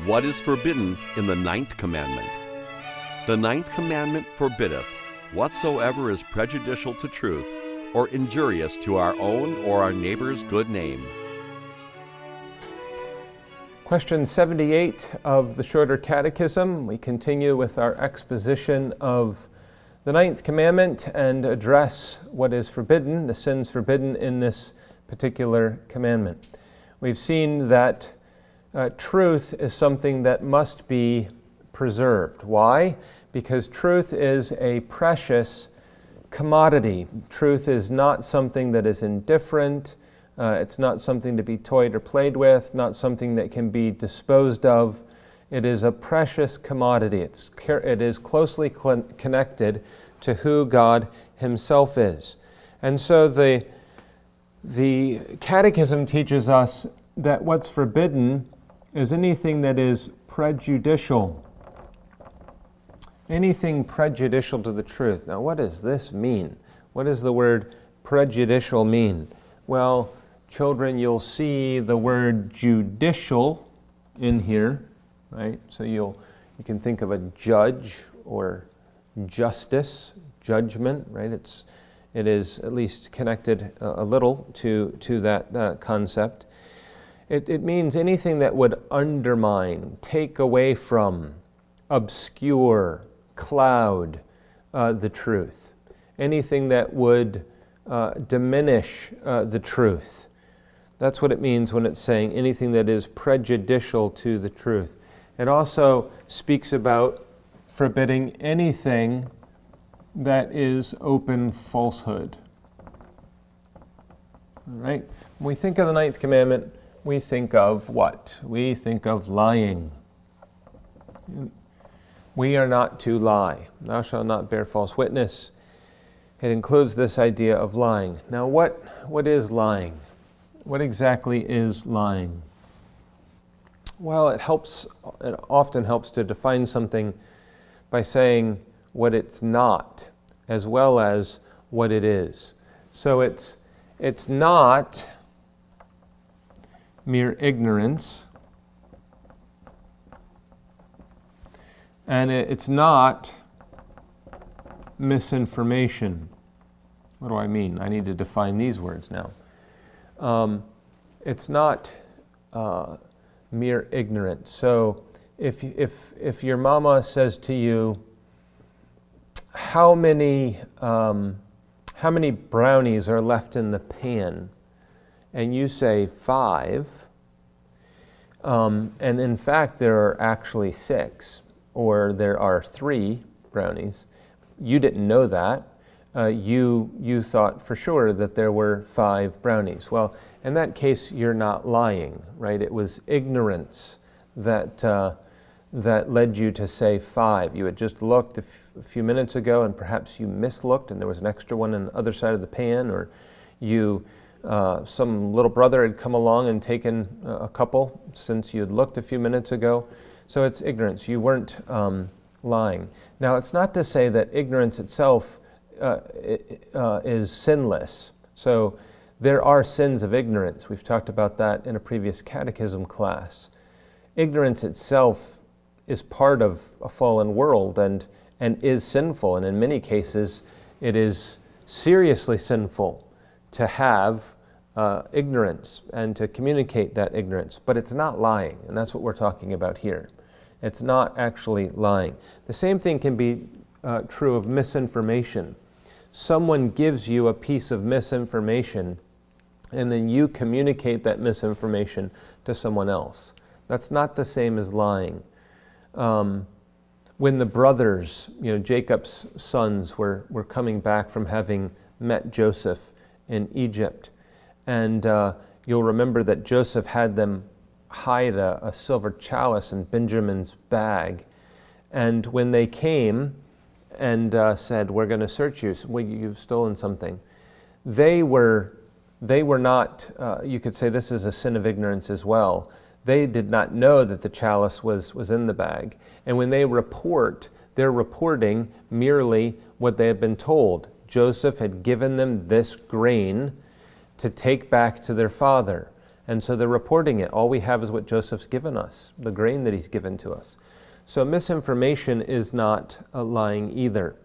What is forbidden in the ninth commandment? The ninth commandment forbiddeth whatsoever is prejudicial to truth, or injurious to our own or our neighbor's good name. Question 78 of the Shorter Catechism. We continue with our exposition of the ninth commandment and address what is forbidden, the sins forbidden in this particular commandment. We've seen that truth is something that must be preserved. Why? Because truth is a precious commodity. Truth is not something that is indifferent. It's not something to be toyed or played with, not something that can be disposed of. It is a precious commodity. It is closely connected to who God Himself is. And so the Catechism teaches us that what's forbidden is anything that is prejudicial. Anything prejudicial to the truth. Now, what does this mean? What does the word prejudicial mean? Well, children, you'll see the word judicial in here, right? So you can think of a judge or justice, judgment, right? It is at least connected a little to that concept. It means anything that would undermine, take away from, obscure, cloud the truth. Anything that would diminish the truth. That's what it means when it's saying anything that is prejudicial to the truth. It also speaks about forbidding anything that is open falsehood. All right? When we think of the ninth commandment, we think of what? We think of lying. We are not to lie. Thou shalt not bear false witness. It includes this idea of lying. Now, what is lying? What exactly is lying? Well, it often helps to define something by saying what it's not, as well as what it is. So it's not mere ignorance, and it's not misinformation. What do I mean? I need to define these words now. It's not mere ignorance. So if your mama says to you, how many brownies are left in the pan? And you say 5, and in fact there are actually 6, or there are 3 brownies. You didn't know that. You thought for sure that there were 5 brownies. Well, in that case, you're not lying, right? It was ignorance that led you to say 5. You had just looked a few minutes ago, and perhaps you mislooked, and there was an extra one on the other side of the pan, or some little brother had come along and taken a couple since you had looked a few minutes ago. So it's ignorance. You weren't lying. Now, it's not to say that ignorance itself is sinless. So there are sins of ignorance. We've talked about that in a previous catechism class. Ignorance itself is part of a fallen world and is sinful, and in many cases it is seriously sinful to have ignorance and to communicate that ignorance. But it's not lying, and that's what we're talking about here. It's not actually lying. The same thing can be true of misinformation. Someone gives you a piece of misinformation, and then you communicate that misinformation to someone else. That's not the same as lying. When the brothers, Jacob's sons, were coming back from having met Joseph in Egypt, and you'll remember that Joseph had them hide a silver chalice in Benjamin's bag. And when they came and said, "We're going to search you, well, you've stolen something," they were not, you could say this is a sin of ignorance as well. They did not know that the chalice was in the bag. And when they report, they're reporting merely what they had been told. Joseph had given them this grain to take back to their father. And so they're reporting it. All we have is what Joseph's given us, the grain that he's given to us. So misinformation is not lying either.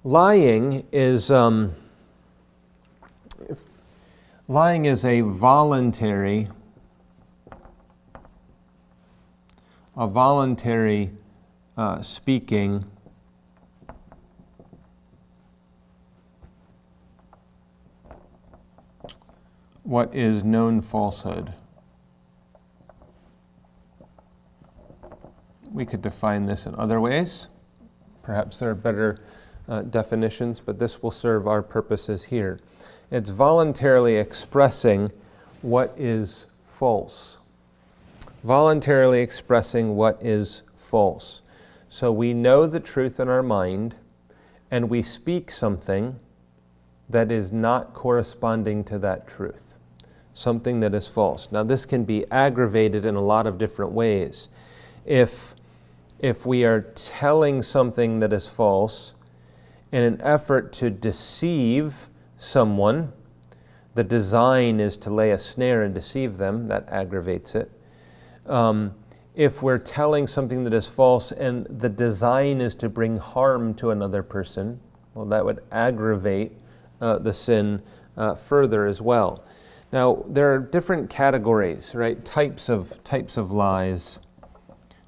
Lying is a voluntary speaking what is known falsehood. We could define this in other ways. Perhaps there are better definitions, but this will serve our purposes here. It's voluntarily expressing what is false. Voluntarily expressing what is false. So we know the truth in our mind, and we speak something that is not corresponding to that truth. Something that is false. Now this can be aggravated in a lot of different ways. If we are telling something that is false in an effort to deceive someone, the design is to lay a snare and deceive them, that aggravates it. If we're telling something that is false and the design is to bring harm to another person, well, that would aggravate the sin further as well. Now, there are different categories, right? Types of lies,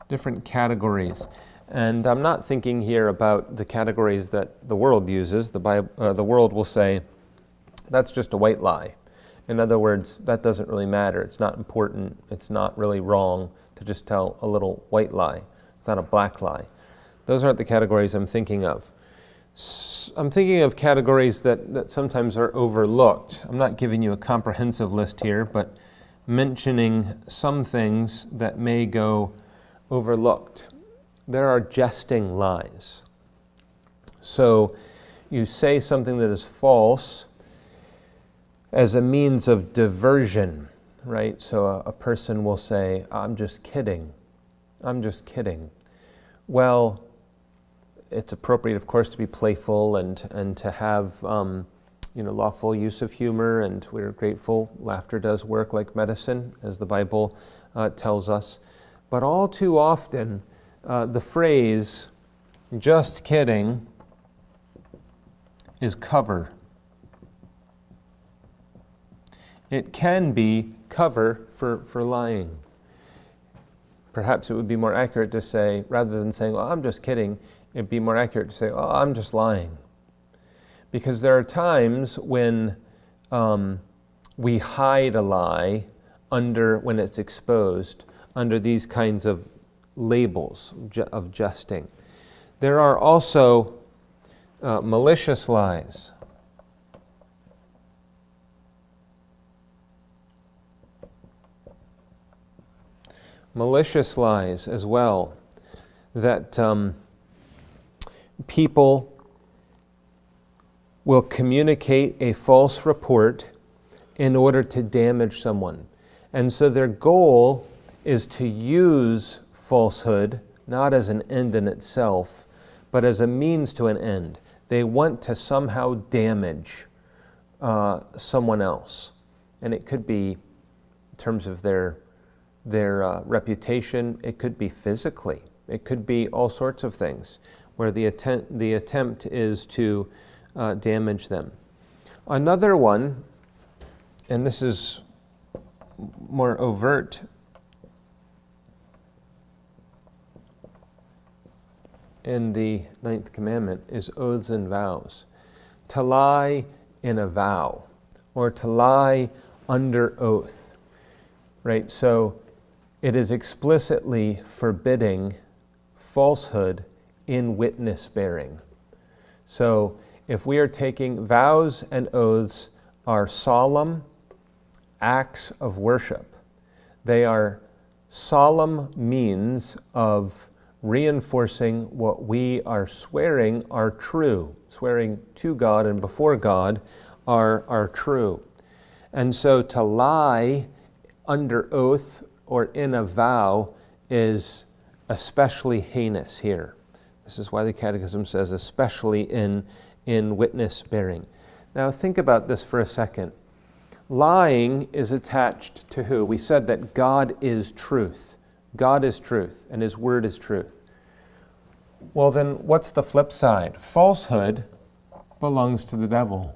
different categories. And I'm not thinking here about the categories that the world uses. The world will say, that's just a white lie. In other words, that doesn't really matter. It's not important. It's not really wrong to just tell a little white lie. It's not a black lie. Those aren't the categories I'm thinking of. I'm thinking of categories that sometimes are overlooked. I'm not giving you a comprehensive list here, but mentioning some things that may go overlooked. There are jesting lies. So you say something that is false as a means of diversion, right? So a person will say, I'm just kidding. I'm just kidding. Well, it's appropriate, of course, to be playful and to have lawful use of humor, and we're grateful. Laughter does work like medicine, as the Bible tells us. But all too often, the phrase, just kidding, is cover. It can be cover for lying. Perhaps it would be more accurate to say, rather than saying, well, I'm just kidding, it'd be more accurate to say, oh, I'm just lying. Because there are times when we hide a lie when it's exposed, under these kinds of labels of jesting. There are also malicious lies. Malicious lies as well, that people will communicate a false report in order to damage someone. And so their goal is to use falsehood not as an end in itself, but as a means to an end. They want to somehow damage someone else. And it could be in terms of their reputation, it could be physically, it could be all sorts of things, where the attempt is to damage them. Another one, and this is more overt, in the 9th commandment, is oaths and vows. To lie in a vow, or to lie under oath, right? So it is explicitly forbidding falsehood in witness bearing. So if we are taking vows and oaths are solemn acts of worship, they are solemn means of reinforcing what we are swearing are true, swearing to God and before God are true. And so to lie under oath or in a vow is especially heinous here. This is why the Catechism says especially in witness bearing. Now think about this for a second. lying is attached to who? We said that God is truth. God is truth, and His Word is truth. Well, then what's the flip side? Falsehood belongs to the devil.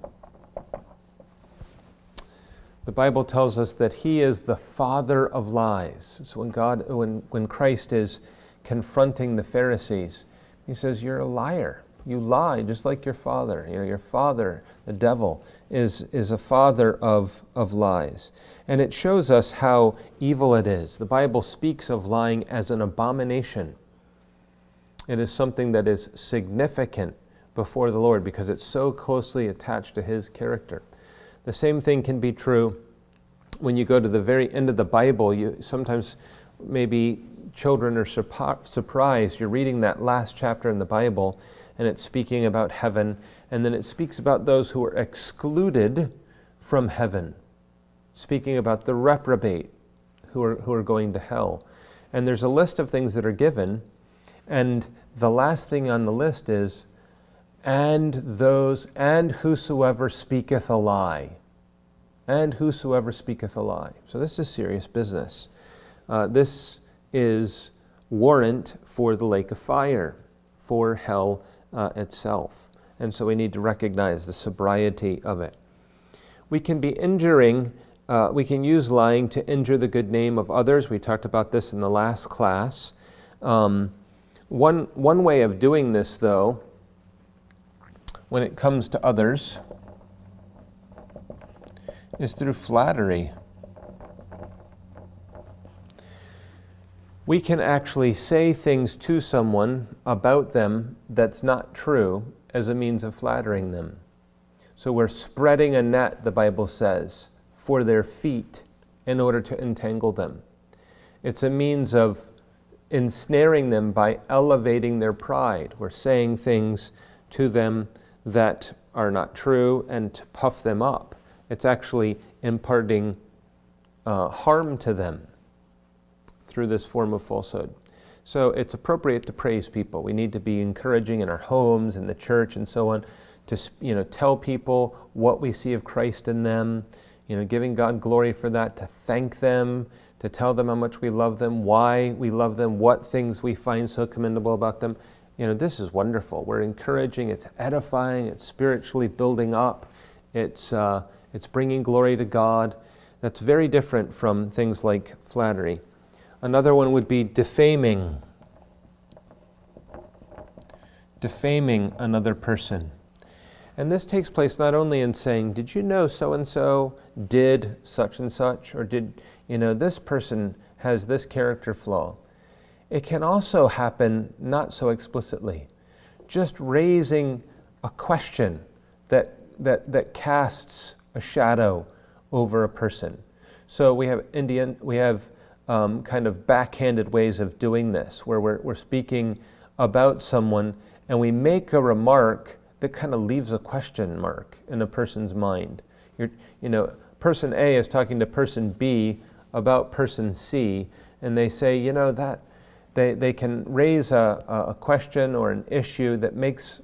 The Bible tells us that he is the father of lies. So when Christ is confronting the Pharisees, he says, "You're a liar. You lie just like your father." Your father, the devil, is a father of lies. And it shows us how evil it is. The Bible speaks of lying as an abomination. It is something that is significant before the Lord because it's so closely attached to His character. The same thing can be true when you go to the very end of the Bible. Sometimes maybe children are surprised. You're reading that last chapter in the Bible, and it's speaking about heaven, and then it speaks about those who are excluded from heaven, speaking about the reprobate who are going to hell. And there's a list of things that are given, and the last thing on the list is, and whosoever speaketh a lie. And whosoever speaketh a lie. So this is serious business. This is warrant for the lake of fire, for hell itself. And so we need to recognize the sobriety of it. We can be injuring, we can use lying to injure the good name of others. We talked about this in the last class. One way of doing this, though, when it comes to others, is through flattery. We can actually say things to someone about them that's not true as a means of flattering them. So we're spreading a net, the Bible says, for their feet in order to entangle them. It's a means of ensnaring them by elevating their pride. We're saying things to them that are not true and to puff them up. It's actually imparting harm to them through this form of falsehood. So it's appropriate to praise people. We need to be encouraging in our homes, in the church, and so on, to tell people what we see of Christ in them, giving God glory for that, to thank them, to tell them how much we love them, why we love them, what things we find so commendable about them. This is wonderful. We're encouraging, it's edifying, it's spiritually building up, it's bringing glory to God. That's very different from things like flattery. Another one would be defaming. Defaming another person. And this takes place not only in saying, did you know so-and-so did such and such, or did, this person has this character flaw. It can also happen not so explicitly. Just raising a question that casts a shadow over a person. So we have kind of backhanded ways of doing this, where we're speaking about someone and we make a remark that kind of leaves a question mark in a person's mind. Person A is talking to person B about person C, and they say, that they can raise a question or an issue that makes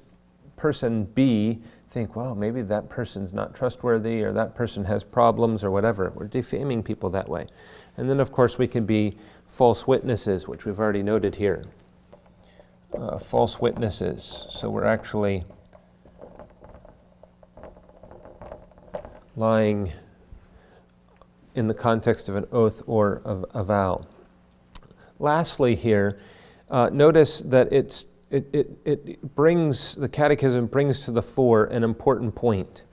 person B think, well, maybe that person's not trustworthy, or that person has problems, or whatever. We're defaming people that way. And then, of course, we can be false witnesses, which we've already noted here. False witnesses. So we're actually lying in the context of an oath or of a vow. Lastly here, notice that it brings, the Catechism brings to the fore an important point.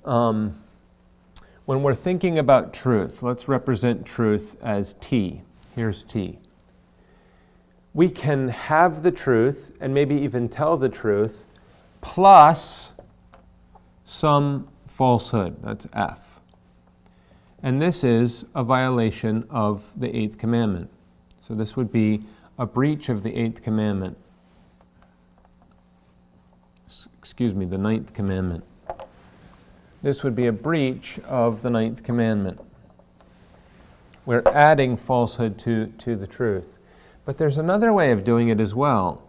When we're thinking about truth, let's represent truth as T. Here's T. We can have the truth and maybe even tell the truth plus some falsehood. That's F. And this is a violation of the 8th commandment. So this would be a breach of the 8th commandment. The 9th commandment. This would be a breach of the 9th commandment. We're adding falsehood to the truth. But there's another way of doing it as well.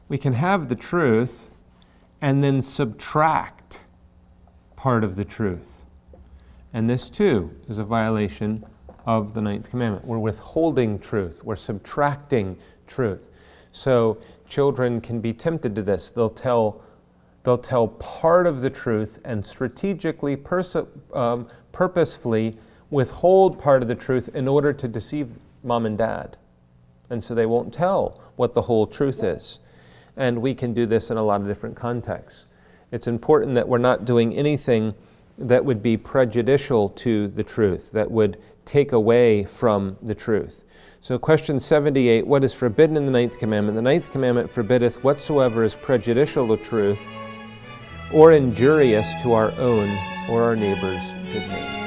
We can have the truth and then subtract part of the truth. And this too is a violation of the ninth commandment. We're withholding truth. We're subtracting truth. So children can be tempted to this. They'll tell part of the truth and strategically, purposefully withhold part of the truth in order to deceive mom and dad. And so they won't tell what the whole truth is. And we can do this in a lot of different contexts. It's important that we're not doing anything that would be prejudicial to the truth, that would take away from the truth. So question 78, what is forbidden in the ninth commandment? The ninth commandment forbiddeth whatsoever is prejudicial to truth or injurious to our own or our neighbor's good name.